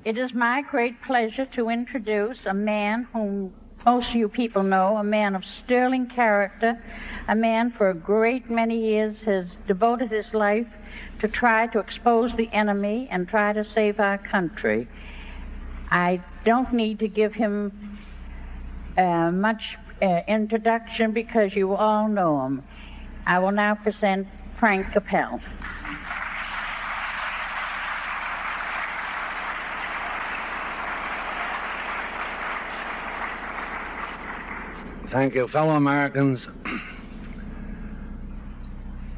It is my great pleasure to introduce a man whom most of you people know, a man of sterling character, a man for a great many years has devoted his life to try to expose the enemy and try to save our country. I don't need to give him much introduction because you all know him. I will now present Frank Capel. Thank you, fellow Americans.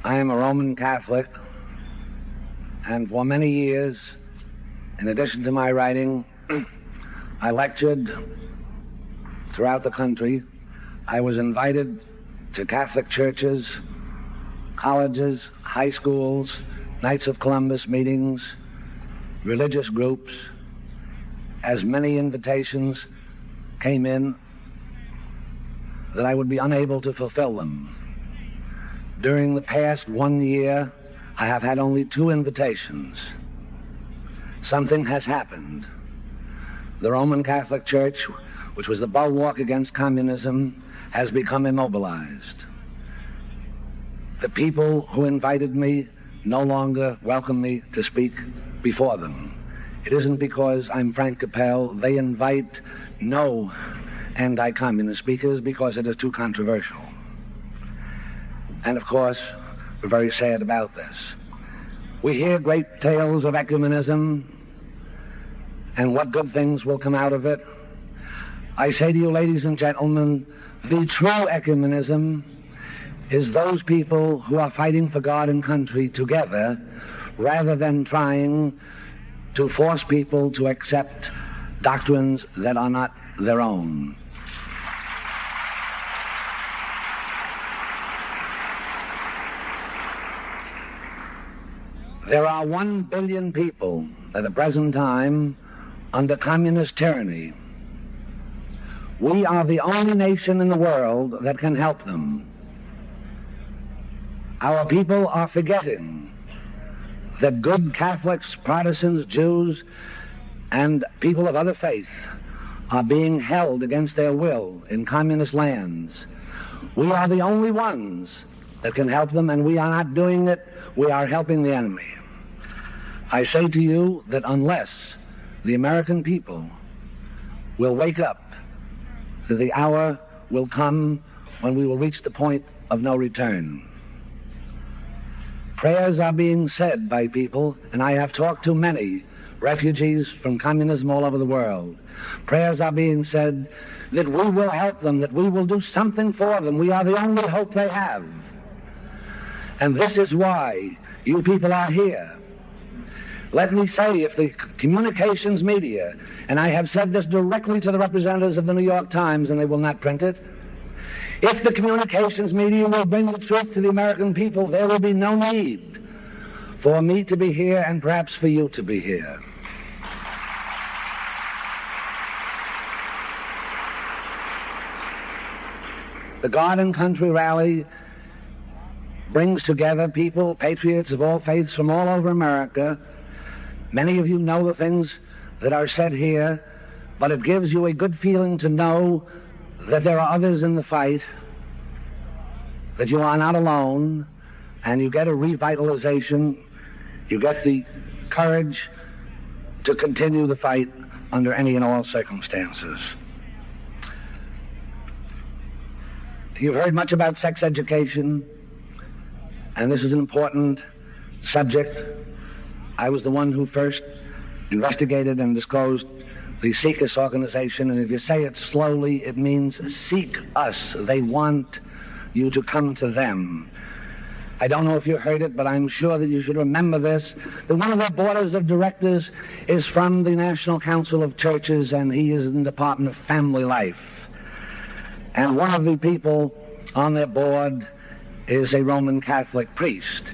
I am a Roman Catholic, and for many years, in addition to my writing, I lectured throughout the country. I was invited to Catholic churches, colleges, high schools, Knights of Columbus meetings, religious groups. As many invitations came in that I would be unable to fulfill them. During the past 1 year, I have had only 2 invitations. Something has happened. The Roman Catholic Church, which was the bulwark against communism, has become immobilized. The people who invited me no longer welcome me to speak before them. It isn't because I'm Frank Capel. They invite no anti-communist speakers because it is too controversial. And of course, we're very sad about this. We hear great tales of ecumenism and what good things will come out of it. I say to you, ladies and gentlemen, the true ecumenism is those people who are fighting for God and country together rather than trying to force people to accept doctrines that are not their own. There are 1 billion people at the present time under communist tyranny. We are the only nation in the world that can help them. Our people are forgetting that good Catholics, Protestants, Jews, and people of other faith are being held against their will in communist lands. We are the only ones that can help them, and we are not doing it. We are helping the enemy. I say to you that unless the American people will wake up, that the hour will come when we will reach the point of no return. Prayers are being said by people, and I have talked to many refugees from communism all over the world. Prayers are being said that we will help them, that we will do something for them. We are the only hope they have. And this is why you people are here. Let me say, if the communications media, and I have said this directly to the representatives of the New York Times, and they will not print it, if the communications media will bring the truth to the American people, there will be no need for me to be here and perhaps for you to be here. The God and Country Rally brings together people, patriots of all faiths from all over America. Many of you know the things that are said here, but it gives you a good feeling to know that there are others in the fight, that you are not alone, and you get a revitalization, you get the courage to continue the fight under any and all circumstances. You've heard much about sex education, and this is an important subject. I was the one who first investigated and disclosed the Seek Us organization, and if you say it slowly, it means seek us. They want you to come to them. I don't know if you heard it, but I'm sure that you should remember this, that one of their boards of directors is from the National Council of Churches, and he is in the Department of Family Life. And one of the people on their board is a Roman Catholic priest.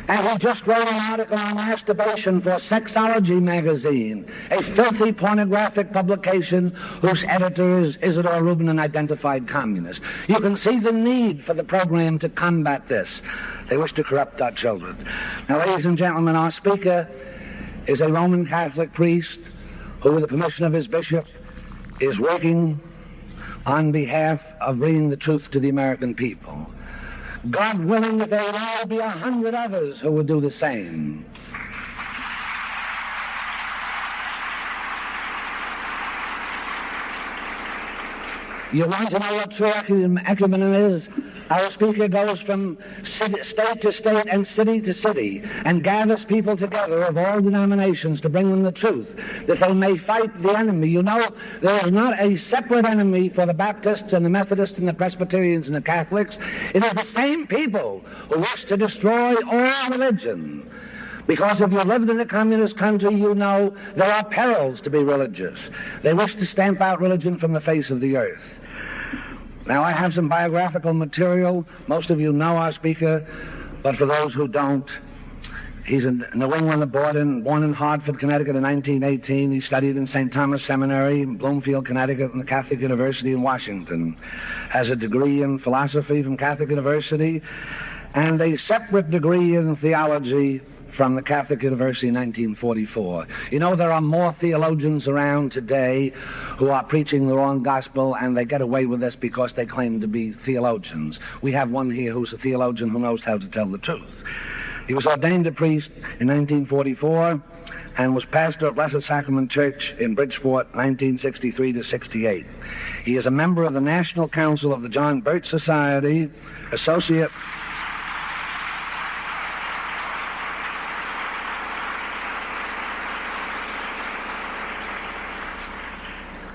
And he just wrote an article on masturbation for Sexology magazine, a filthy pornographic publication whose editor is Isidore Rubin, an identified communist. You can see the need for the program to combat this. They wish to corrupt our children. Now, ladies and gentlemen, our speaker is a Roman Catholic priest who, with the permission of his bishop, is working on behalf of bringing the truth to the American people. God willing that there will all be 100 others who will do the same. You want to know what true ecumenism is? Our speaker goes from state to state and city to city and gathers people together of all denominations to bring them the truth, that they may fight the enemy. You know, there is not a separate enemy for the Baptists and the Methodists and the Presbyterians and the Catholics. It is the same people who wish to destroy all religion. Because if you lived in a communist country, you know there are perils to be religious. They wish to stamp out religion from the face of the earth. Now, I have some biographical material. Most of you know our speaker, but for those who don't, he's a New Englander, born in Hartford, Connecticut in 1918. He studied in St. Thomas Seminary in Bloomfield, Connecticut, and the Catholic University in Washington. Has a degree in philosophy from Catholic University and a separate degree in theology from the Catholic University in 1944. You know, there are more theologians around today who are preaching the wrong gospel, and they get away with this because they claim to be theologians. We have one here who's a theologian who knows how to tell the truth. He was ordained a priest in 1944 and was pastor at Blessed Sacrament Church in Bridgeport, 1963 to 68. He is a member of the National Council of the John Birch Society, associate...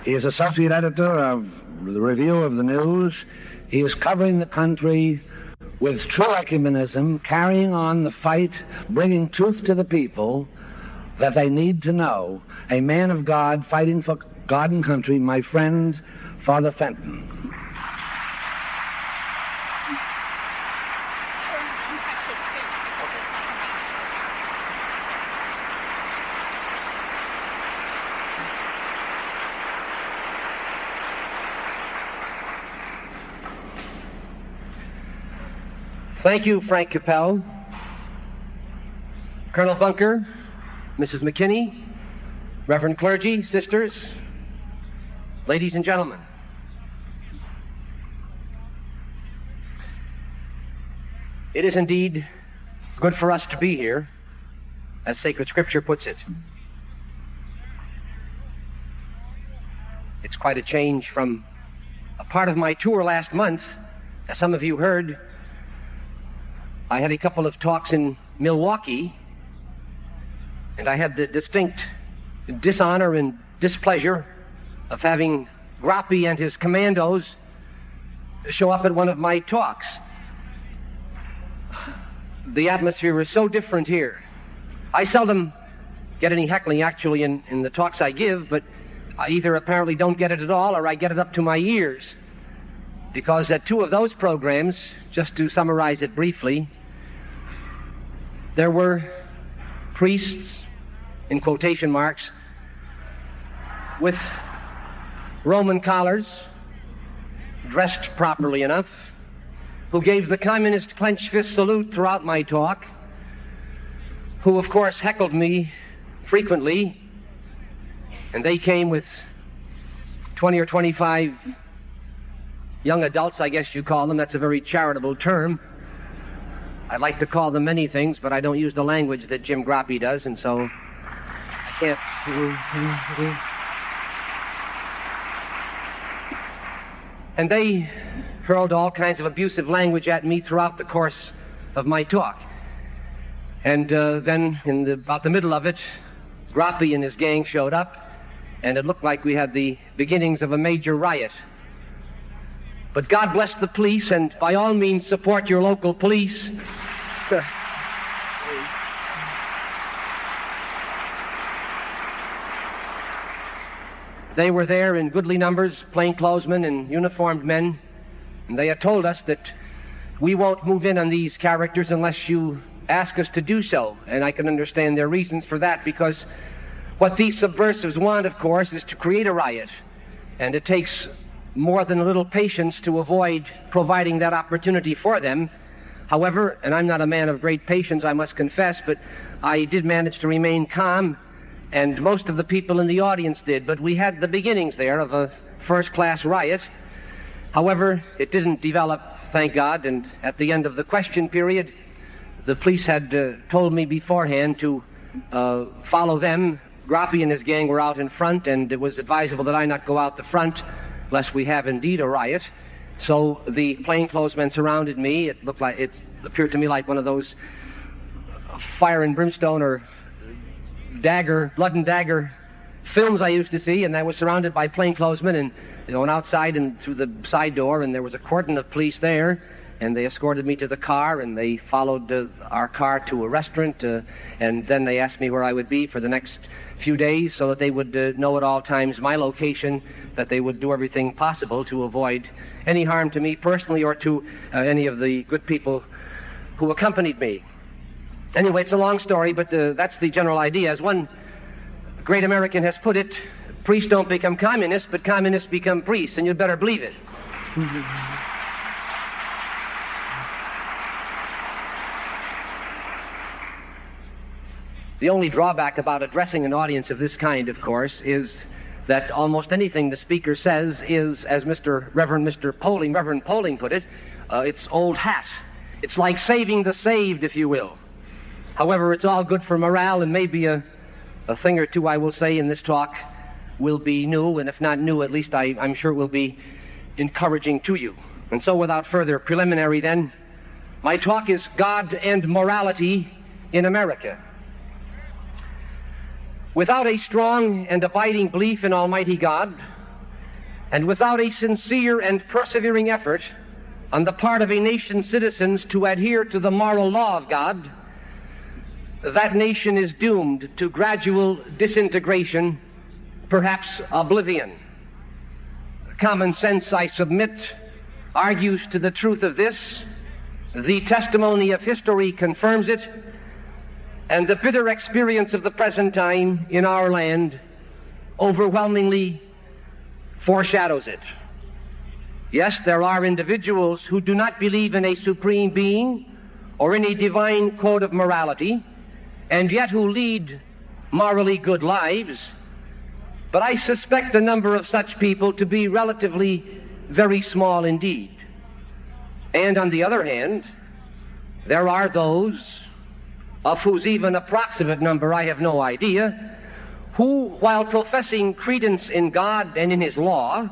He is associate editor of the Review of the News. He is covering the country with true ecumenism, carrying on the fight, bringing truth to the people that they need to know. A man of God fighting for God and country, my friend, Father Fenton. Thank you, Frank Capel, Colonel Bunker, Mrs. McKinney, Reverend clergy, sisters, ladies and gentlemen. It is indeed good for us to be here, as sacred scripture puts it. It's quite a change from a part of my tour last month. As some of you heard, I had a couple of talks in Milwaukee, and I had the distinct dishonor and displeasure of having Grappi and his commandos show up at one of my talks. The atmosphere is so different here. I seldom get any heckling, actually, in the talks I give, but I either apparently don't get it at all or I get it up to my ears. Because at two of those programs, just to summarize it briefly, there were priests, in quotation marks, with Roman collars, dressed properly enough, who gave the communist clenched fist salute throughout my talk, who of course heckled me frequently, and they came with 20 or 25 young adults, I guess you call them. That's a very charitable term. I like to call them many things, but I don't use the language that Jim Grappi does, and so I can't. And they hurled all kinds of abusive language at me throughout the course of my talk. And then, in about the middle of it, Grappi and his gang showed up, and it looked like we had the beginnings of a major riot. But God bless the police, and by all means support your local police. They were there in goodly numbers, plainclothesmen and uniformed men, and they had told us that we won't move in on these characters unless you ask us to do so. And I can understand their reasons for that, because what these subversives want, of course, is to create a riot. And it takes more than a little patience to avoid providing that opportunity for them. However, and I'm not a man of great patience, I must confess, but I did manage to remain calm and most of the people in the audience did, but we had the beginnings there of a first-class riot. However, it didn't develop, thank God, and at the end of the question period, the police had told me beforehand to follow them. Grappi and his gang were out in front, and it was advisable that I not go out the front, lest we have indeed a riot. So the plainclothesmen surrounded me. It appeared to me like one of those fire and brimstone or blood and dagger films I used to see, and I was surrounded by plainclothesmen, and went outside and through the side door, and there was a cordon of police there, and they escorted me to the car, and they followed our car to a restaurant, and then they asked me where I would be for the next few days so that they would know at all times my location, that they would do everything possible to avoid any harm to me personally or to any of the good people who accompanied me. Anyway, it's a long story, but that's the general idea. As one great American has put it, priests don't become communists, but communists become priests, and you'd better believe it. The only drawback about addressing an audience of this kind, of course, is that almost anything the speaker says is, as Reverend Poling put it, it's old hat. It's like saving the saved, if you will. However, it's all good for morale, and maybe a thing or two I will say in this talk will be new, and if not new, at least I'm sure will be encouraging to you. And so without further preliminary then, my talk is God and Morality in America. Without a strong and abiding belief in Almighty God, and without a sincere and persevering effort on the part of a nation's citizens to adhere to the moral law of God, that nation is doomed to gradual disintegration, perhaps oblivion. Common sense, I submit, argues to the truth of this. The testimony of history confirms it, and the bitter experience of the present time in our land overwhelmingly foreshadows it. Yes, there are individuals who do not believe in a supreme being or in a divine code of morality, and yet who lead morally good lives, but I suspect the number of such people to be relatively very small indeed. And on the other hand, there are those, of whose even approximate number I have no idea, who, while professing credence in God and in His law,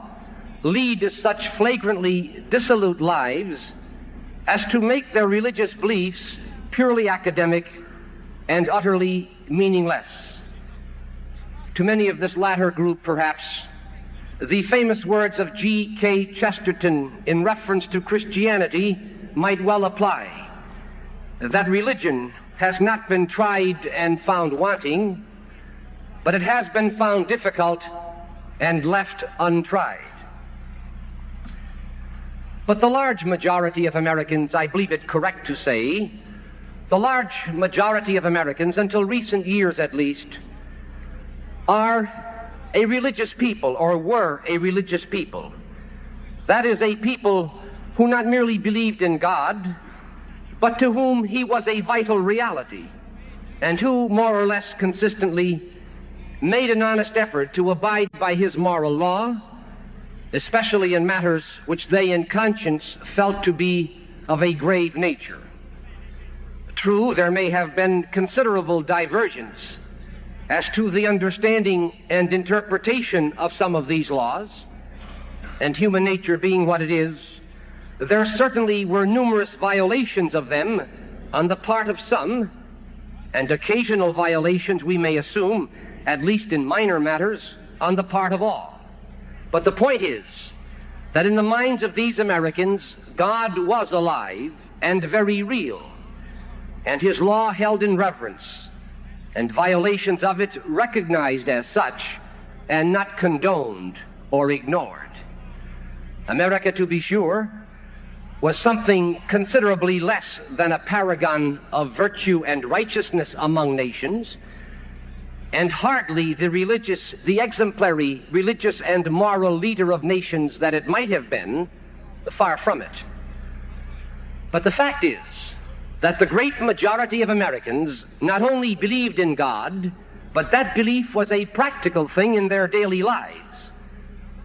lead such flagrantly dissolute lives as to make their religious beliefs purely academic and utterly meaningless. To many of this latter group, perhaps, the famous words of G.K. Chesterton in reference to Christianity might well apply, that religion has not been tried and found wanting, but it has been found difficult and left untried. But the large majority of Americans, I believe it correct to say, the large majority of Americans, until recent years at least, are a religious people, or were a religious people. That is, a people who not merely believed in God, but to whom He was a vital reality, and who, more or less consistently, made an honest effort to abide by His moral law, especially in matters which they in conscience felt to be of a grave nature. True, there may have been considerable divergence as to the understanding and interpretation of some of these laws, and human nature being what it is, there certainly were numerous violations of them on the part of some, and occasional violations, we may assume, at least in minor matters, on the part of all. But the point is that in the minds of these Americans, God was alive and very real, and His law held in reverence, and violations of it recognized as such, and not condoned or ignored. America, to be sure, was something considerably less than a paragon of virtue and righteousness among nations, and hardly the exemplary religious and moral leader of nations that it might have been, far from it. But the fact is that the great majority of Americans not only believed in God, but that belief was a practical thing in their daily lives.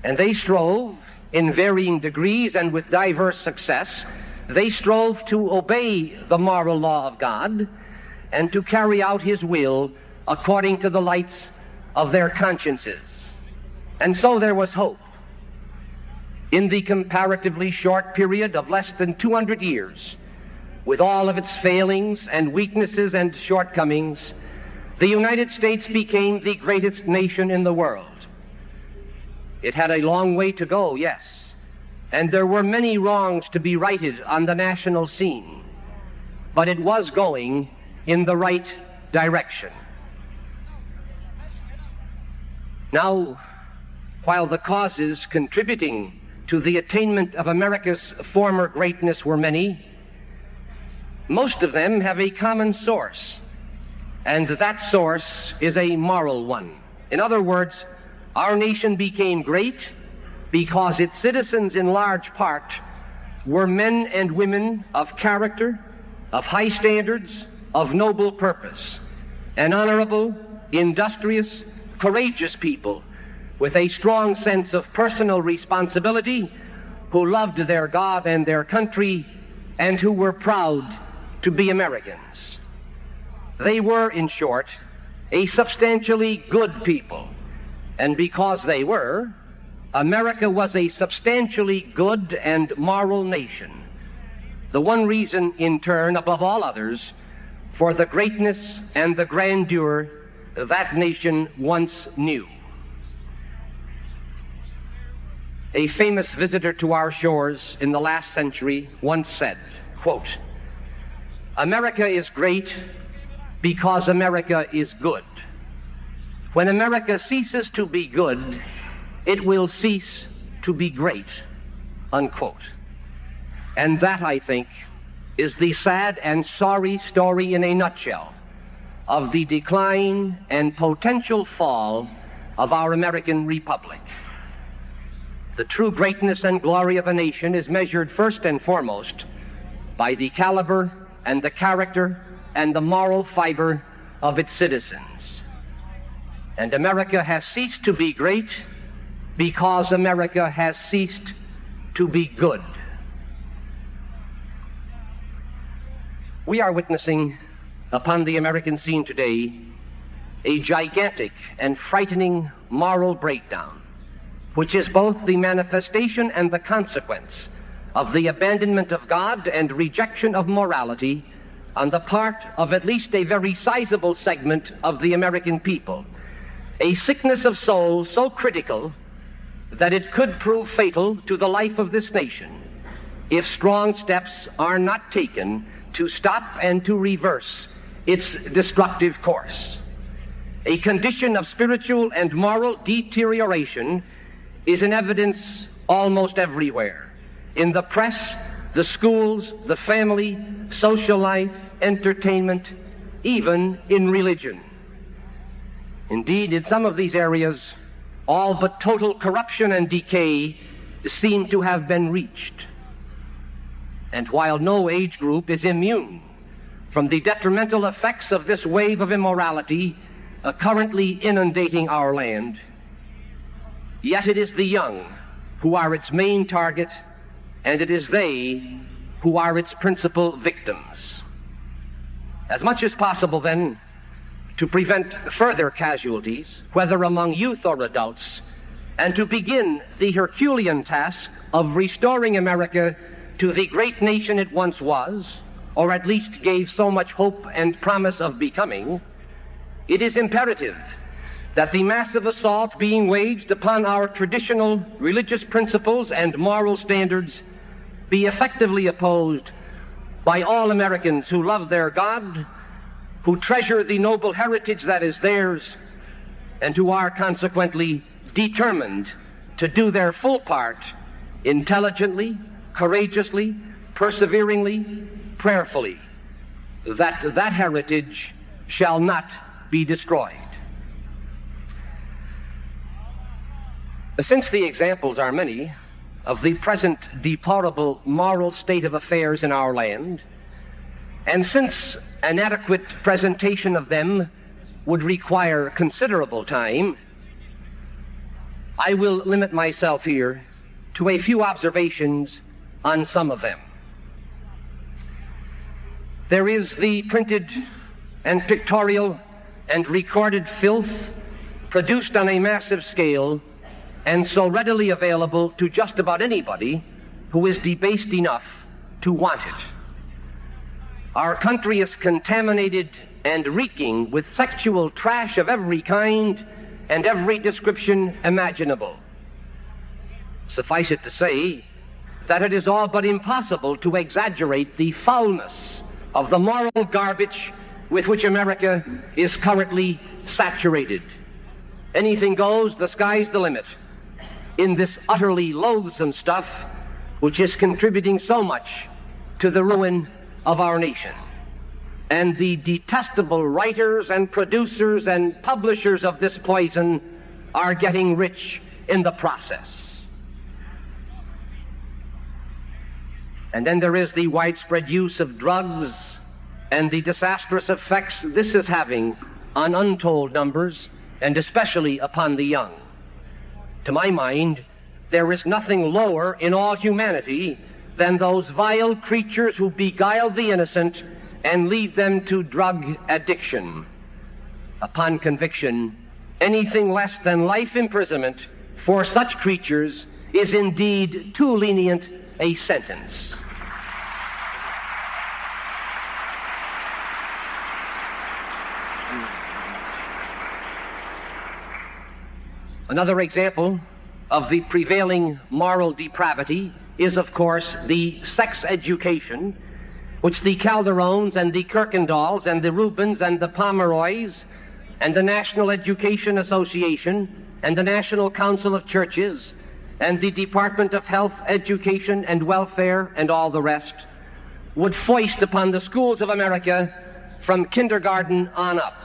And they strove, in varying degrees and with diverse success, they strove to obey the moral law of God and to carry out his will according to the lights of their consciences. And so there was hope. In the comparatively short period of less than 200 years, with all of its failings and weaknesses and shortcomings, the United States became the greatest nation in the world. It had a long way to go, yes, and there were many wrongs to be righted on the national scene, but it was going in the right direction. Now, while the causes contributing to the attainment of America's former greatness were many, most of them have a common source, and that source is a moral one. In other words, our nation became great because its citizens in large part were men and women of character, of high standards, of noble purpose, an honorable, industrious, courageous people with a strong sense of personal responsibility, who loved their God and their country, and who were proud to be Americans. They were, in short, a substantially good people, and because they were, America was a substantially good and moral nation. The one reason, in turn, above all others, for the greatness and the grandeur that nation once knew. A famous visitor to our shores in the last century once said, quote, "America is great because America is good. When America ceases to be good, it will cease to be great," unquote. And that, I think, is the sad and sorry story in a nutshell of the decline and potential fall of our American Republic. The true greatness and glory of a nation is measured first and foremost by the caliber and the character and the moral fiber of its citizens. And America has ceased to be great because America has ceased to be good. We are witnessing upon the American scene today a gigantic and frightening moral breakdown, which is both the manifestation and the consequence of the abandonment of God and rejection of morality on the part of at least a very sizable segment of the American people. A sickness of soul so critical that it could prove fatal to the life of this nation if strong steps are not taken to stop and to reverse its destructive course. A condition of spiritual and moral deterioration is in evidence almost everywhere. In the press, the schools, the family, social life, entertainment, even in religion. Indeed, in some of these areas, all but total corruption and decay seem to have been reached. And while no age group is immune from the detrimental effects of this wave of immorality currently inundating our land, yet it is the young who are its main target, and it is they who are its principal victims. As much as possible, then, to prevent further casualties, whether among youth or adults, and to begin the Herculean task of restoring America to the great nation it once was, or at least gave so much hope and promise of becoming, it is imperative that the massive assault being waged upon our traditional religious principles and moral standards be effectively opposed by all Americans who love their God, who treasure the noble heritage that is theirs, and who are consequently determined to do their full part intelligently, courageously, perseveringly, prayerfully, that heritage shall not be destroyed. Since the examples are many of the present deplorable moral state of affairs in our land, and since an adequate presentation of them would require considerable time, I will limit myself here to a few observations on some of them. There is the printed and pictorial and recorded filth produced on a massive scale and so readily available to just about anybody who is debased enough to want it. Our country is contaminated and reeking with sexual trash of every kind and every description imaginable. Suffice it to say that it is all but impossible to exaggerate the foulness of the moral garbage with which America is currently saturated. Anything goes, the sky's the limit in this utterly loathsome stuff which is contributing so much to the ruin of our nation. And the detestable writers and producers and publishers of this poison are getting rich in the process. And then there is the widespread use of drugs and the disastrous effects this is having on untold numbers, and especially upon the young. To my mind, there is nothing lower in all humanity than those vile creatures who beguile the innocent and lead them to drug addiction. Upon conviction, anything less than life imprisonment for such creatures is indeed too lenient a sentence. Another example of the prevailing moral depravity is, of course, the sex education which the Calderones and the Kirkendalls and the Rubens and the Pomeroys and the National Education Association and the National Council of Churches and the Department of Health, Education, and Welfare and all the rest would foist upon the schools of America from kindergarten on up.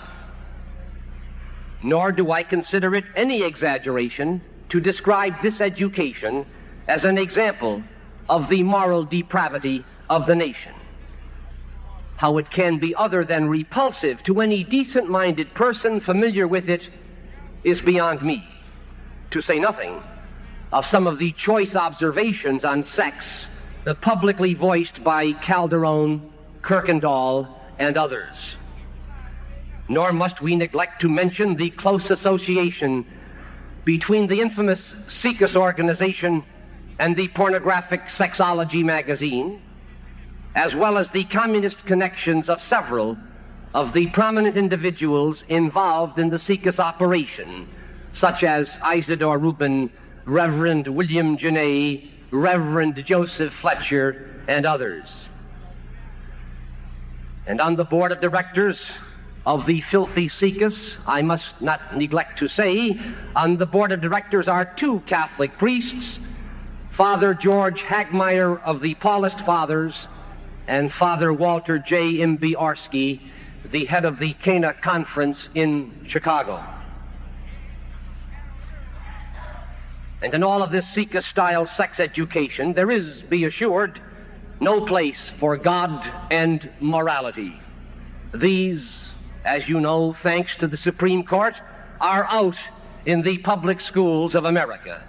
Nor do I consider it any exaggeration to describe this education as an example of the moral depravity of the nation. How it can be other than repulsive to any decent-minded person familiar with it is beyond me, to say nothing of some of the choice observations on sex publicly voiced by Calderon, Kirkendall, and others. Nor must we neglect to mention the close association between the infamous Seekus organization and the pornographic Sexology magazine, as well as the communist connections of several of the prominent individuals involved in the Seekus operation, such as Isidore Rubin, Reverend William Genet, Reverend Joseph Fletcher, and others. And on the board of directors of the filthy Seekus, I must not neglect to say, on the board of directors are two Catholic priests, Father George Hagmeyer of the Paulist Fathers and Father Walter J. Imbiorski, the head of the Cana Conference in Chicago. And in all of this Seekus-style sex education, there is, be assured, no place for God and morality. These, as you know, thanks to the Supreme Court, are out in the public schools of America.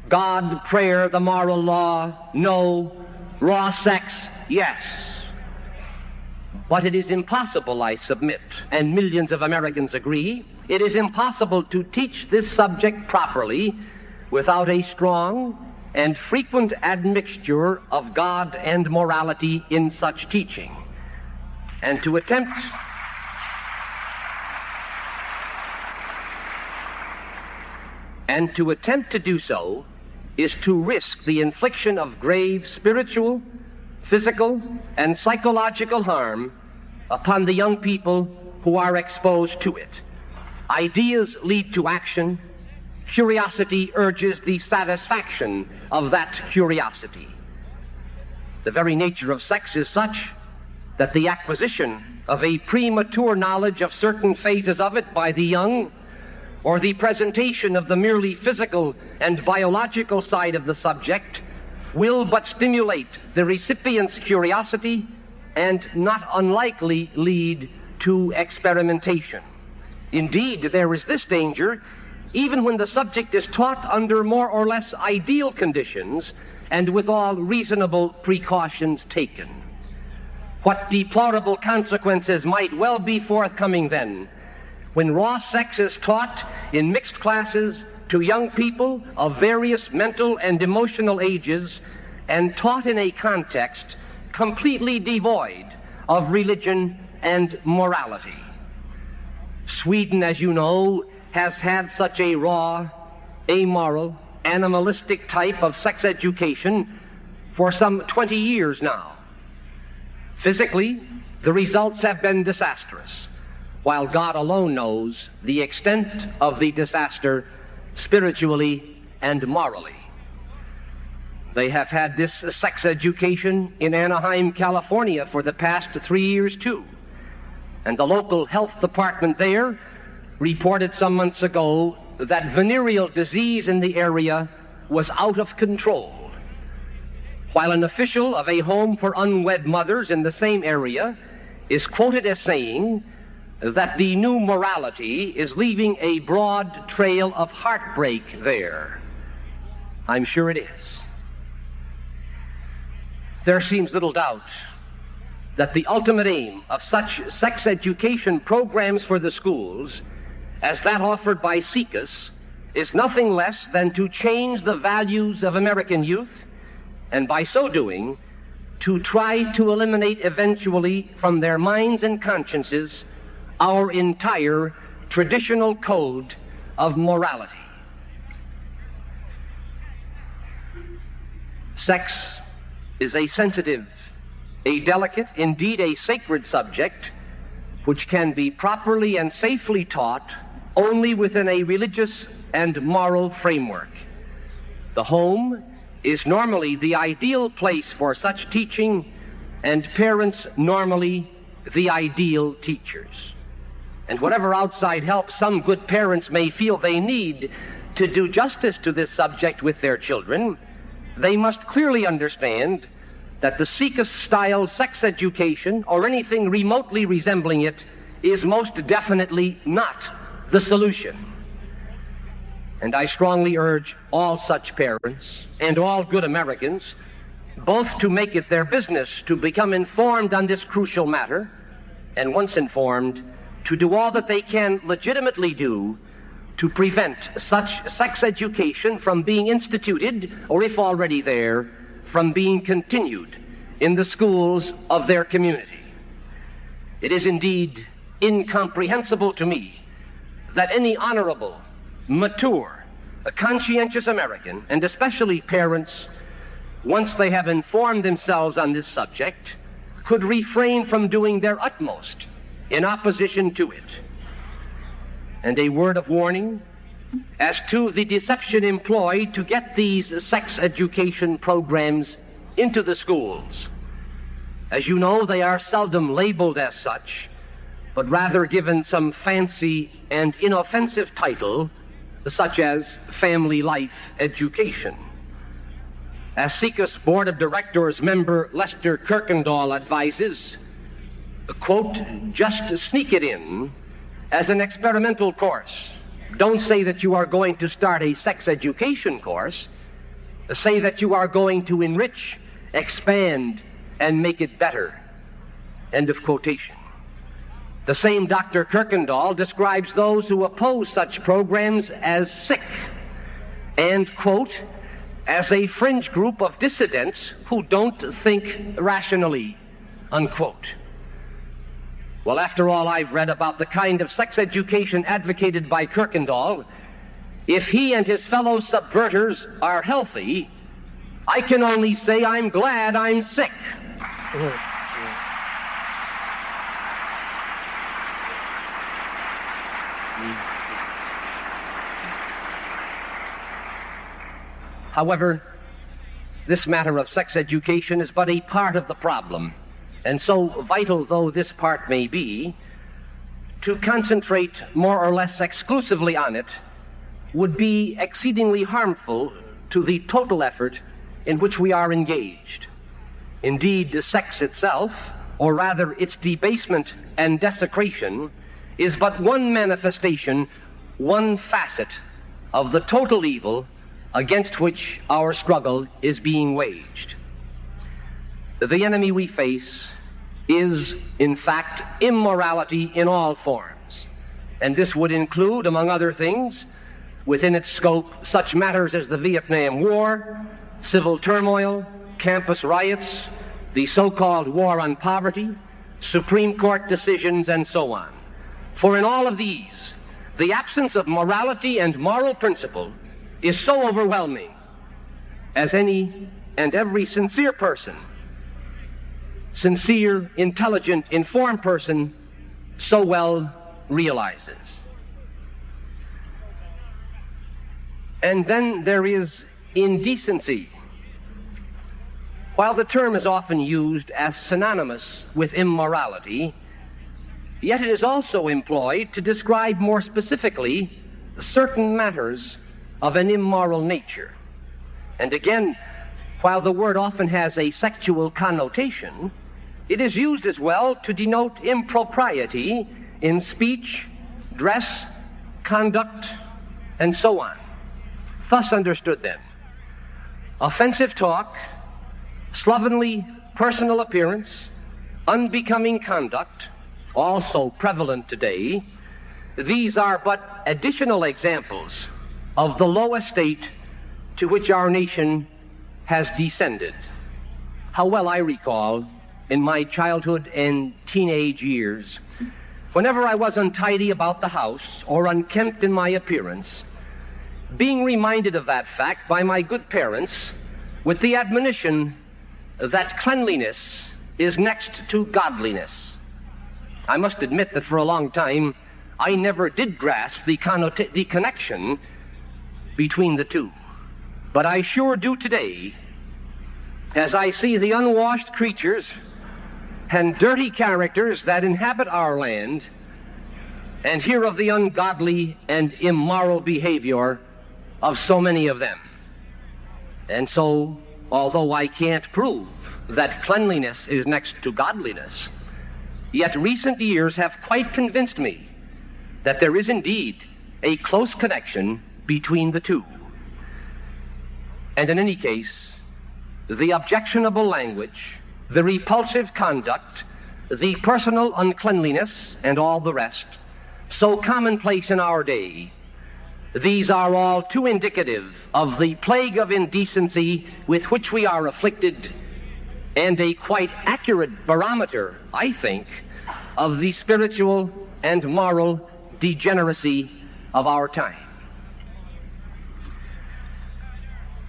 God, prayer, the moral law, no. Raw sex, yes. But it is impossible, I submit, and millions of Americans agree, it is impossible to teach this subject properly without a strong and frequent admixture of God and morality in such teaching. And to attempt to do so is to risk the infliction of grave spiritual, physical, and psychological harm upon the young people who are exposed to it. Ideas lead to action. Curiosity urges the satisfaction of that curiosity. The very nature of sex is such that the acquisition of a premature knowledge of certain phases of it by the young, or the presentation of the merely physical and biological side of the subject, will but stimulate the recipient's curiosity and not unlikely lead to experimentation. Indeed, there is this danger even when the subject is taught under more or less ideal conditions and with all reasonable precautions taken. What deplorable consequences might well be forthcoming then when raw sex is taught in mixed classes to young people of various mental and emotional ages and taught in a context completely devoid of religion and morality. Sweden, as you know, has had such a raw, amoral, animalistic type of sex education for some 20 years now. Physically, the results have been disastrous, while God alone knows the extent of the disaster spiritually and morally. They have had this sex education in Anaheim, California for the past 3 years too. And the local health department there reported some months ago that venereal disease in the area was out of control. While an official of a home for unwed mothers in the same area is quoted as saying that the new morality is leaving a broad trail of heartbreak there. I'm sure it is. There seems little doubt that the ultimate aim of such sex education programs for the schools as that offered by SICUS is nothing less than to change the values of American youth, and by so doing, to try to eliminate eventually from their minds and consciences our entire traditional code of morality. Sex is a sensitive, a delicate, indeed a sacred subject, which can be properly and safely taught only within a religious and moral framework. The home is normally the ideal place for such teaching, and parents normally the ideal teachers. And whatever outside help some good parents may feel they need to do justice to this subject with their children, they must clearly understand that the SICUS-style sex education, or anything remotely resembling it, is most definitely not the solution. And I strongly urge all such parents and all good Americans both to make it their business to become informed on this crucial matter, and once informed, to do all that they can legitimately do to prevent such sex education from being instituted, or if already there, from being continued in the schools of their community. It is indeed incomprehensible to me that any honorable, mature, a conscientious American, and especially parents, once they have informed themselves on this subject, could refrain from doing their utmost in opposition to it. And a word of warning as to the deception employed to get these sex education programs into the schools. As you know, they are seldom labeled as such, but rather given some fancy and inoffensive title, such as family life education. As SICUS Board of Directors member Lester Kirkendall advises, quote, just sneak it in as an experimental course. Don't say that you are going to start a sex education course. Say that you are going to enrich, expand, and make it better. End of quotation. The same Dr. Kirkendall describes those who oppose such programs as sick and, quote, as a fringe group of dissidents who don't think rationally, unquote. Well, after all I've read about the kind of sex education advocated by Kirkendall, if he and his fellow subverters are healthy, I can only say I'm glad I'm sick. However, this matter of sex education is but a part of the problem, and so vital though this part may be, to concentrate more or less exclusively on it would be exceedingly harmful to the total effort in which we are engaged. Indeed, sex itself, or rather its debasement and desecration, is but one manifestation, one facet of the total evil against which our struggle is being waged. The enemy we face is, in fact, immorality in all forms. And this would include, among other things, within its scope, such matters as the Vietnam War, civil turmoil, campus riots, the so-called war on poverty, Supreme Court decisions, and so on. For in all of these, the absence of morality and moral principle is so overwhelming, as any and every sincere person, sincere, intelligent, informed person so well realizes. And then there is indecency. While the term is often used as synonymous with immorality, yet it is also employed to describe more specifically certain matters of an immoral nature. And again, while the word often has a sexual connotation, it is used as well to denote impropriety in speech, dress, conduct, and so on. Thus understood then, offensive talk, slovenly personal appearance, unbecoming conduct, also prevalent today, these are but additional examples of the low estate to which our nation has descended. How well I recall in my childhood and teenage years, whenever I was untidy about the house or unkempt in my appearance, being reminded of that fact by my good parents with the admonition that cleanliness is next to godliness. I must admit that for a long time I never did grasp the connection between the two. But I sure do today, as I see the unwashed creatures and dirty characters that inhabit our land, and hear of the ungodly and immoral behavior of so many of them. And so, although I can't prove that cleanliness is next to godliness, yet recent years have quite convinced me that there is indeed a close connection between the two. And in any case, the objectionable language, the repulsive conduct, the personal uncleanliness, and all the rest, so commonplace in our day, these are all too indicative of the plague of indecency with which we are afflicted, and a quite accurate barometer, I think, of the spiritual and moral degeneracy of our time.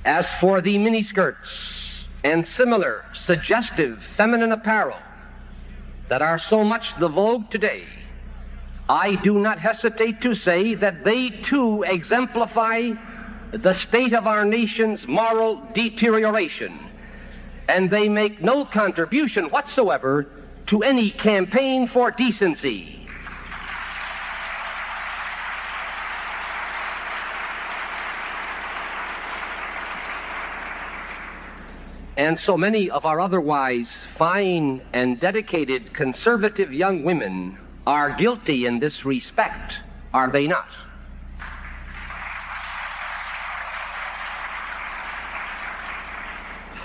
As for the miniskirts and similar suggestive feminine apparel that are so much the vogue today, I do not hesitate to say that they too exemplify the state of our nation's moral deterioration, and they make no contribution whatsoever to any campaign for decency. And so many of our otherwise fine and dedicated conservative young women are guilty in this respect, are they not?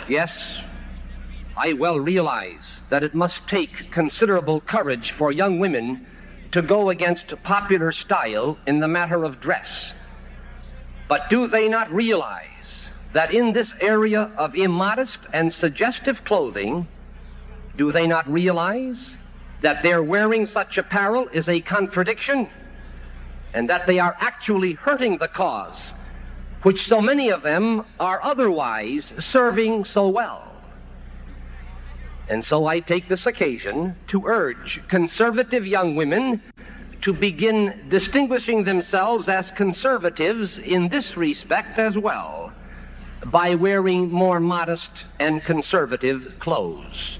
Yes, I well realize that it must take considerable courage for young women to go against popular style in the matter of dress. But do they not realize that in this area of immodest and suggestive clothing, do they not realize that their wearing such apparel is a contradiction, and that they are actually hurting the cause which so many of them are otherwise serving so well? And so I take this occasion to urge conservative young women to begin distinguishing themselves as conservatives in this respect as well, by wearing more modest and conservative clothes.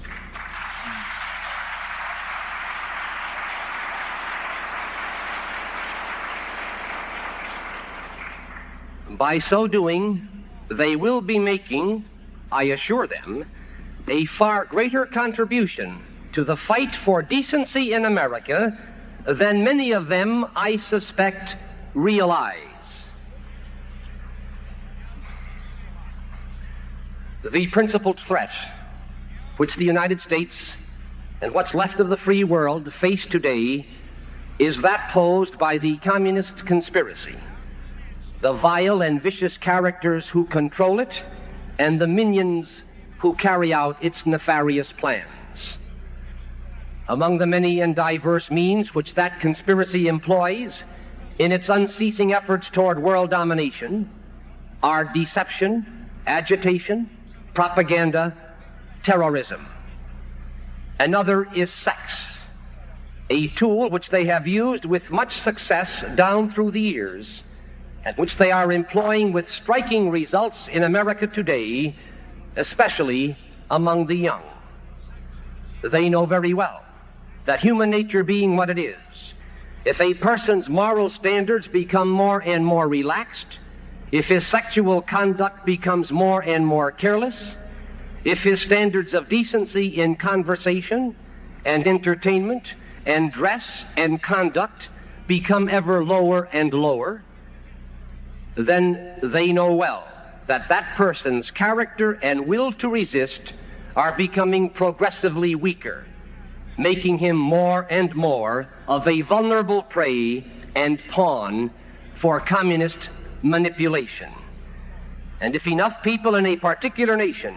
By so doing, they will be making, I assure them, a far greater contribution to the fight for decency in America than many of them, I suspect, realize. The principal threat which the United States and what's left of the free world face today is that posed by the communist conspiracy, the vile and vicious characters who control it, and the minions who carry out its nefarious plans. Among the many and diverse means which that conspiracy employs in its unceasing efforts toward world domination are deception, agitation, propaganda, terrorism. Another is sex, a tool which they have used with much success down through the years, and which they are employing with striking results in America today, especially among the young. They know very well that human nature being what it is, if a person's moral standards become more and more relaxed, if his sexual conduct becomes more and more careless, if his standards of decency in conversation and entertainment and dress and conduct become ever lower and lower, then they know well that that person's character and will to resist are becoming progressively weaker, making him more and more of a vulnerable prey and pawn for communist manipulation. And if enough people in a particular nation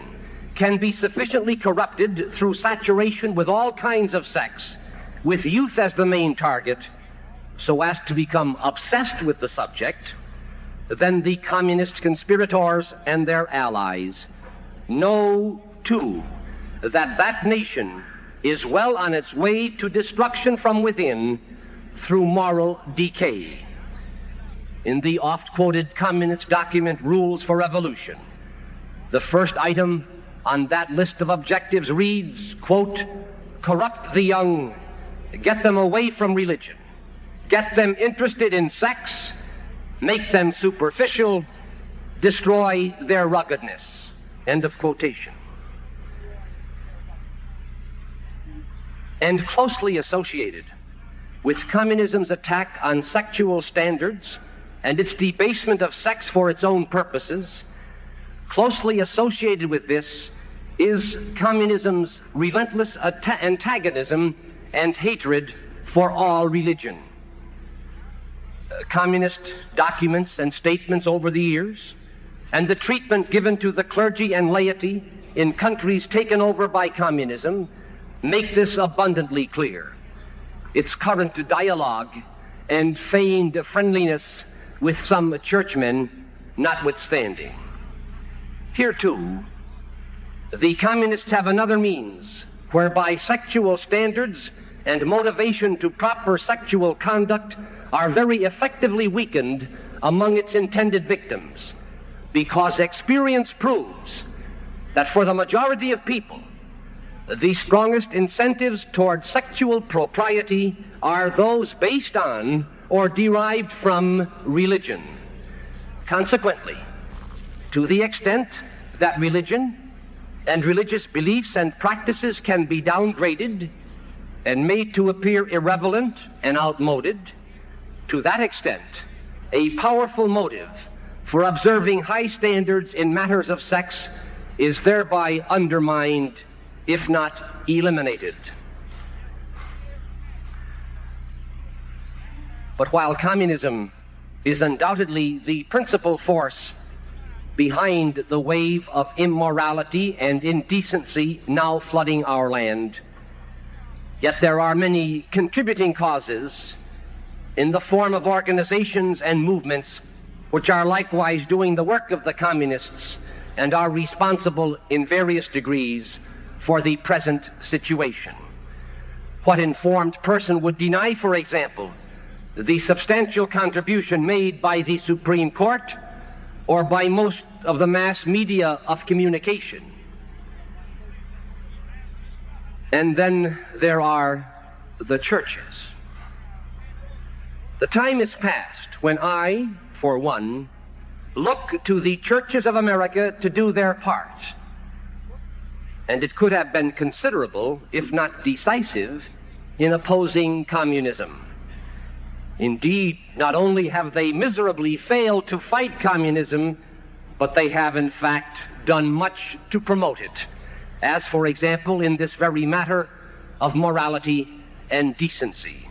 can be sufficiently corrupted through saturation with all kinds of sex, with youth as the main target, so as to become obsessed with the subject, then the communist conspirators and their allies know, too, that that nation is well on its way to destruction from within through moral decay. In the oft-quoted communist document, Rules for Revolution, the first item on that list of objectives reads, quote, corrupt the young, get them away from religion, get them interested in sex, make them superficial, destroy their ruggedness. End of quotation. And closely associated with communism's attack on sexual standards and its debasement of sex for its own purposes, closely associated with this is communism's relentless antagonism and hatred for all religion. Communist documents and statements over the years, and the treatment given to the clergy and laity in countries taken over by communism, make this abundantly clear. Its current dialogue and feigned friendliness with some churchmen notwithstanding. Here, too, the communists have another means whereby sexual standards and motivation to proper sexual conduct are very effectively weakened among its intended victims, because experience proves that for the majority of people, the strongest incentives toward sexual propriety are those based on or derived from religion. Consequently, to the extent that religion and religious beliefs and practices can be downgraded and made to appear irrelevant and outmoded, to that extent, a powerful motive for observing high standards in matters of sex is thereby undermined, if not eliminated. But while communism is undoubtedly the principal force behind the wave of immorality and indecency now flooding our land, yet there are many contributing causes in the form of organizations and movements which are likewise doing the work of the communists and are responsible in various degrees for the present situation. What informed person would deny, for example, the substantial contribution made by the Supreme Court or by most of the mass media of communication? And then there are the churches. The time is past when I, for one, look to the churches of America to do their part. And it could have been considerable, if not decisive, in opposing communism. Indeed, not only have they miserably failed to fight communism, but they have in fact done much to promote it, as for example in this very matter of morality and decency.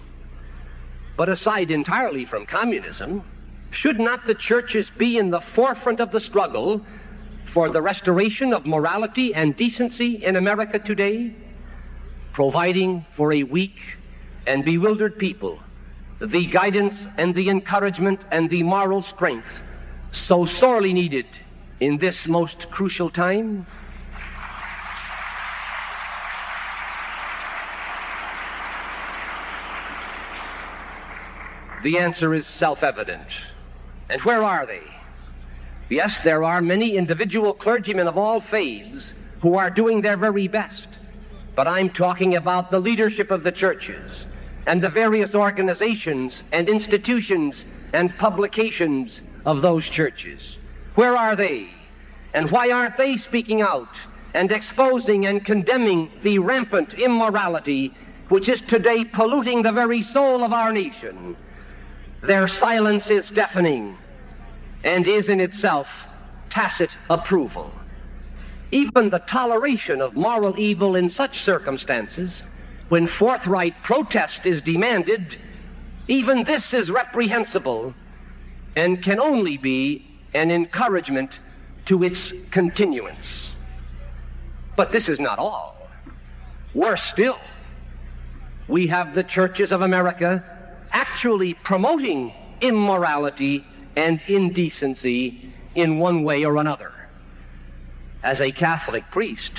But aside entirely from communism, should not the churches be in the forefront of the struggle for the restoration of morality and decency in America today, providing for a weak and bewildered people the guidance and the encouragement and the moral strength so sorely needed in this most crucial time? The answer is self-evident. And where are they? Yes, there are many individual clergymen of all faiths who are doing their very best. But I'm talking about the leadership of the churches and the various organizations and institutions and publications of those churches. Where are they? And why aren't they speaking out and exposing and condemning the rampant immorality which is today polluting the very soul of our nation? Their silence is deafening and is in itself tacit approval. Even the toleration of moral evil in such circumstances, when forthright protest is demanded, even this is reprehensible and can only be an encouragement to its continuance. But this is not all. Worse still, we have the churches of America actually promoting immorality and indecency in one way or another. As a Catholic priest,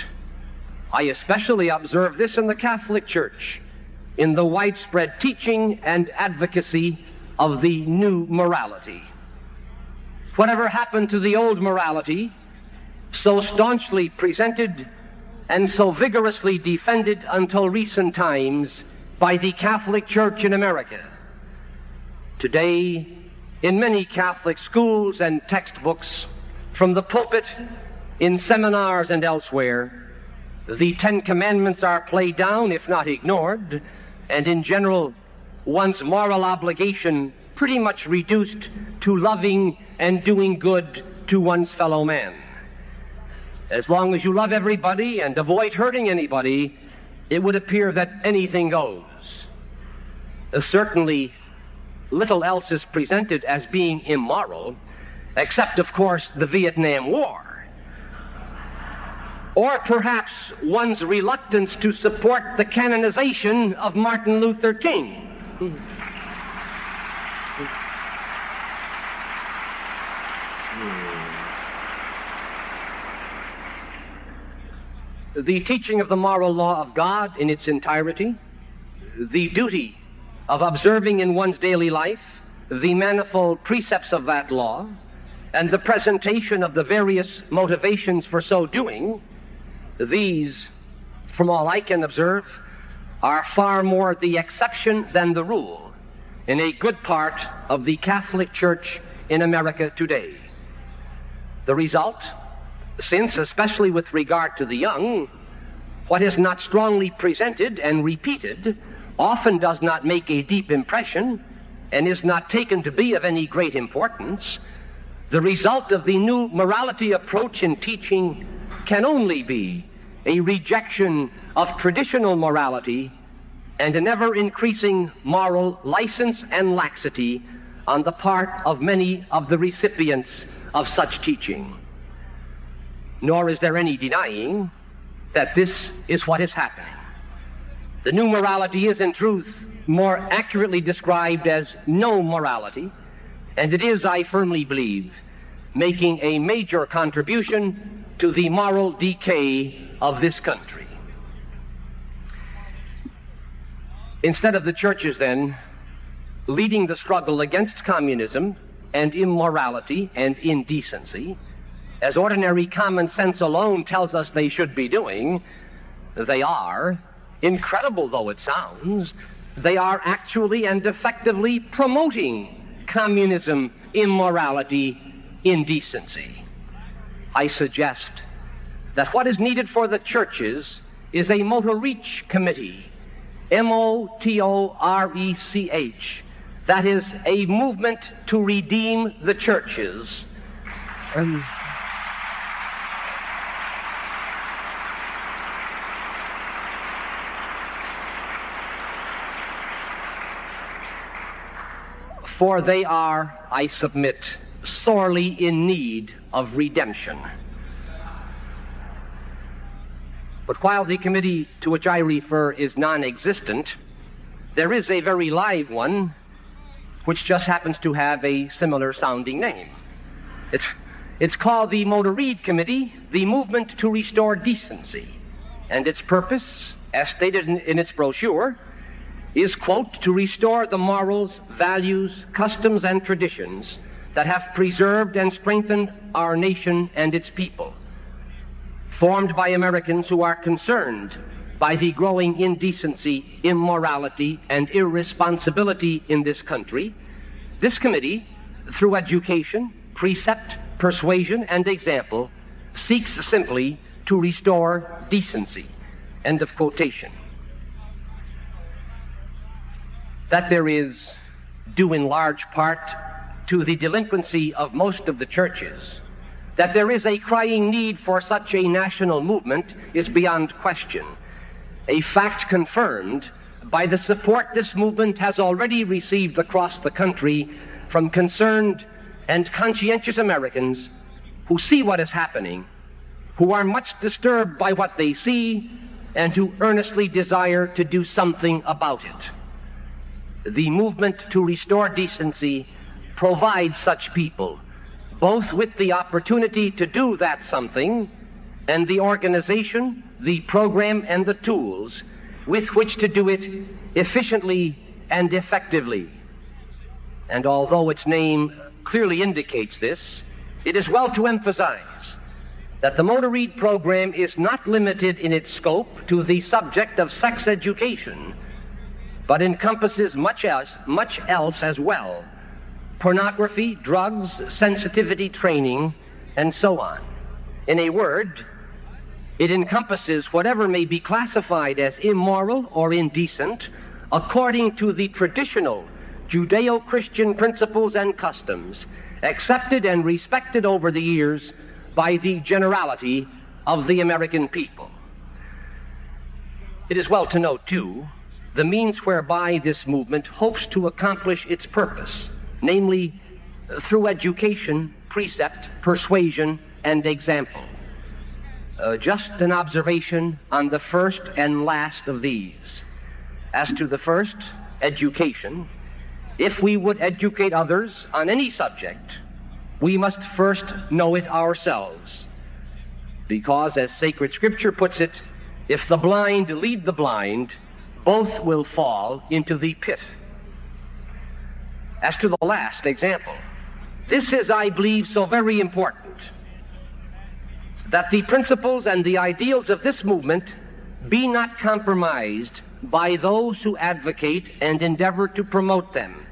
I especially observe this in the Catholic Church, in the widespread teaching and advocacy of the new morality. Whatever happened to the old morality, so staunchly presented and so vigorously defended until recent times by the Catholic Church in America? Today, in many Catholic schools and textbooks, from the pulpit, in seminars and elsewhere, the Ten Commandments are played down, if not ignored, and in general, one's moral obligation pretty much reduced to loving and doing good to one's fellow man. As long as you love everybody and avoid hurting anybody, it would appear that anything goes. Certainly, little else is presented as being immoral, except, of course, the Vietnam War. Or perhaps one's reluctance to support the canonization of Martin Luther King. The teaching of the moral law of God in its entirety, the duty of observing in one's daily life the manifold precepts of that law, and the presentation of the various motivations for so doing, these, from all I can observe, are far more the exception than the rule in a good part of the Catholic Church in America today. The result, since, especially with regard to the young, what is not strongly presented and repeated often does not make a deep impression and is not taken to be of any great importance, the result of the new morality approach in teaching can only be a rejection of traditional morality and an ever-increasing moral license and laxity on the part of many of the recipients of such teaching. Nor is there any denying that this is what is happening. The new morality is, in truth, more accurately described as no morality, and it is, I firmly believe, making a major contribution to the moral decay of this country. Instead of the churches, then, leading the struggle against communism and immorality and indecency, as ordinary common sense alone tells us they should be doing, they are, incredible though it sounds, they are actually and effectively promoting communism, immorality, indecency. I suggest that what is needed for the churches is a motorich committee, M-O-T-O-R-E-C-H, that is a movement to redeem the churches. For they are, I submit, sorely in need of redemption. But while the committee to which I refer is non-existent, there is a very live one which just happens to have a similar sounding name. It's called the Mona Reed Committee, the Movement to Restore Decency. And its purpose, as stated in its brochure, is, quote, to restore the morals, values, customs, and traditions that have preserved and strengthened our nation and its people. Formed by Americans who are concerned by the growing indecency, immorality, and irresponsibility in this country, this committee, through education, precept, persuasion, and example, seeks simply to restore decency. End of quotation. That there is due in large part to the delinquency of most of the churches, that there is a crying need for such a national movement is beyond question, a fact confirmed by the support this movement has already received across the country from concerned and conscientious Americans who see what is happening, who are much disturbed by what they see, and who earnestly desire to do something about it. The movement to restore decency provides such people both with the opportunity to do that something and the organization, the program, and the tools with which to do it efficiently and effectively. And although its name clearly indicates this, it is well to emphasize that the Mona Reed program is not limited in its scope to the subject of sex education, but encompasses much else as well: pornography, drugs, sensitivity training, and so on. In a word, it encompasses whatever may be classified as immoral or indecent according to the traditional Judeo-Christian principles and customs accepted and respected over the years by the generality of the American people. It is well to note, too, the means whereby this movement hopes to accomplish its purpose, namely through education, precept, persuasion, and example. Just an observation on the first and last of these. As to the first, education, if we would educate others on any subject, we must first know it ourselves. Because, as sacred scripture puts it, if the blind lead the blind, both will fall into the pit. As to the last example, this is, I believe, so very important, that the principles and the ideals of this movement be not compromised by those who advocate and endeavor to promote them,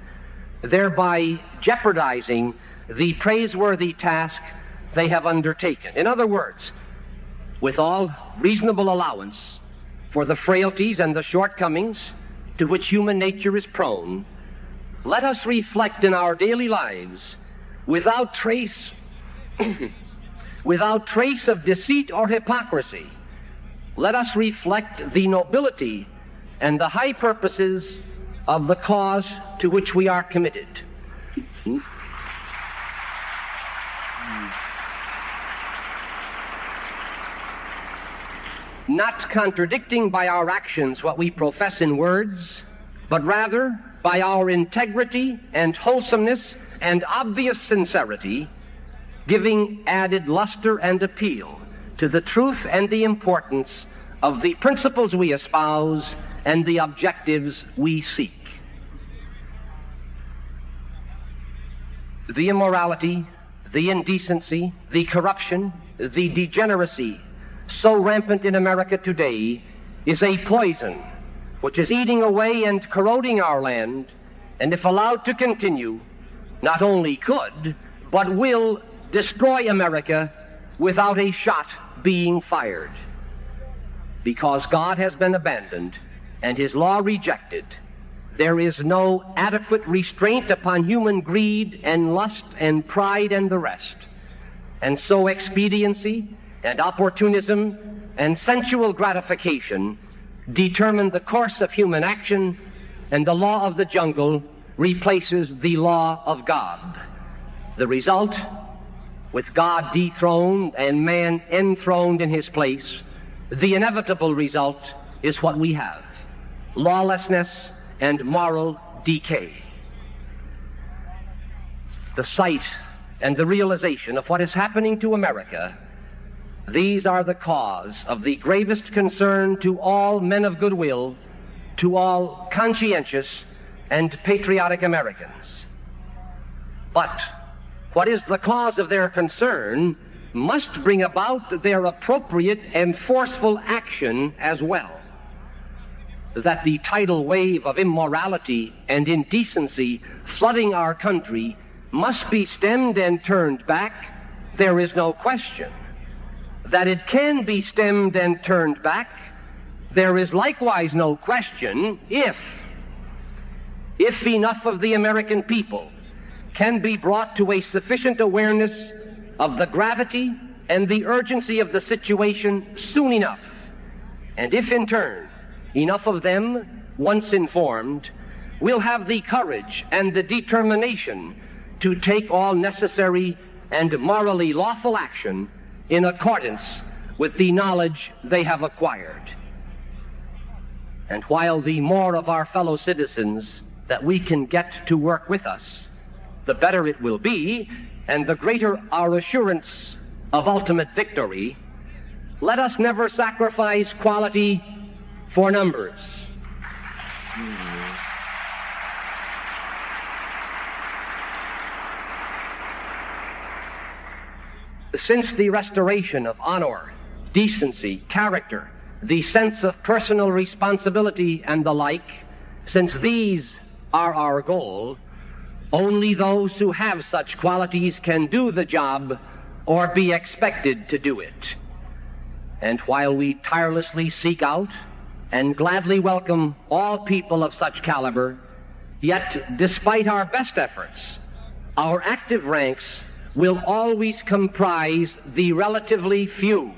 thereby jeopardizing the praiseworthy task they have undertaken. In other words, with all reasonable allowance for the frailties and the shortcomings to which human nature is prone, let us reflect in our daily lives, without trace of deceit or hypocrisy, let us reflect the nobility and the high purposes of the cause to which we are committed. Not contradicting by our actions what we profess in words, but rather by our integrity and wholesomeness and obvious sincerity, giving added luster and appeal to the truth and the importance of the principles we espouse and the objectives we seek. The immorality, the indecency, the corruption, the degeneracy so rampant in America today is a poison which is eating away and corroding our land, and if allowed to continue, not only could, but will destroy America without a shot being fired. Because God has been abandoned and his law rejected, there is no adequate restraint upon human greed and lust and pride and the rest. And so expediency and opportunism and sensual gratification determine the course of human action, and the law of the jungle replaces the law of God. The result, with God dethroned and man enthroned in his place, the inevitable result is what we have: lawlessness and moral decay. The sight and the realization of what is happening to America, these are the cause of the gravest concern to all men of goodwill, to all conscientious and patriotic Americans. But what is the cause of their concern must bring about their appropriate and forceful action as well. That the tidal wave of immorality and indecency flooding our country must be stemmed and turned back, there is no question. That it can be stemmed and turned back, there is likewise no question if enough of the American people can be brought to a sufficient awareness of the gravity and the urgency of the situation soon enough, and if in turn enough of them, once informed, will have the courage and the determination to take all necessary and morally lawful action in accordance with the knowledge they have acquired. And while the more of our fellow citizens that we can get to work with us, the better it will be, and the greater our assurance of ultimate victory, let us never sacrifice quality for numbers. Since the restoration of honor, decency, character, the sense of personal responsibility and the like, since these are our goal, only those who have such qualities can do the job or be expected to do it. And while we tirelessly seek out and gladly welcome all people of such caliber, yet despite our best efforts, our active ranks will always comprise the relatively few.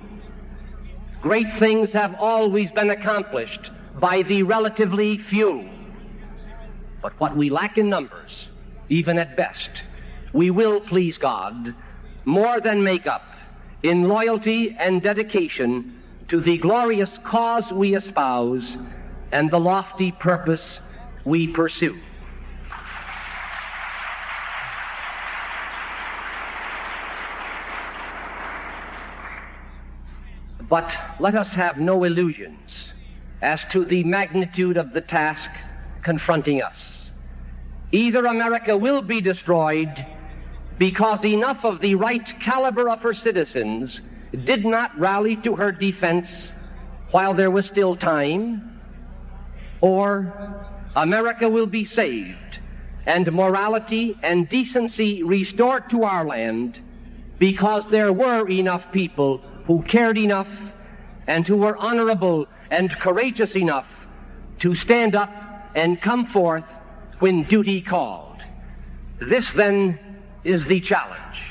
Great things have always been accomplished by the relatively few. But what we lack in numbers, even at best, we will, please God, more than make up in loyalty and dedication to the glorious cause we espouse and the lofty purpose we pursue. But let us have no illusions as to the magnitude of the task confronting us. Either America will be destroyed because enough of the right caliber of her citizens did not rally to her defense while there was still time, or America will be saved and morality and decency restored to our land because there were enough people who cared enough and who were honorable and courageous enough to stand up and come forth when duty called. This, then, is the challenge.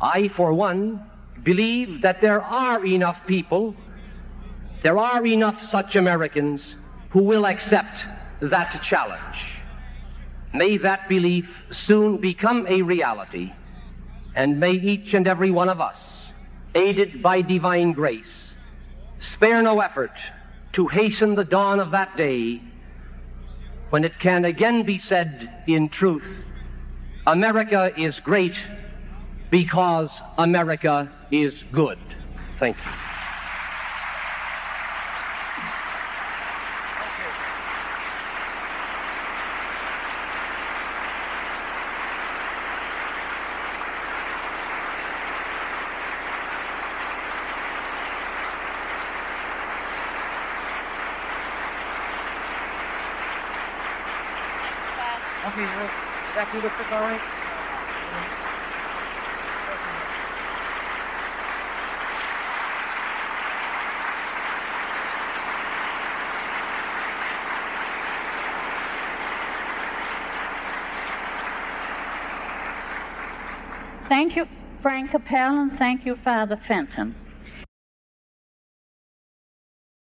I, for one, believe that there are enough people, there are enough such Americans who will accept that challenge. May that belief soon become a reality, and may each and every one of us, aided by divine grace, spare no effort to hasten the dawn of that day when it can again be said in truth, America is great because America is good. Thank you. Okay, that do the trick all right? Thank you, Frank Capel, and thank you, Father Fenton.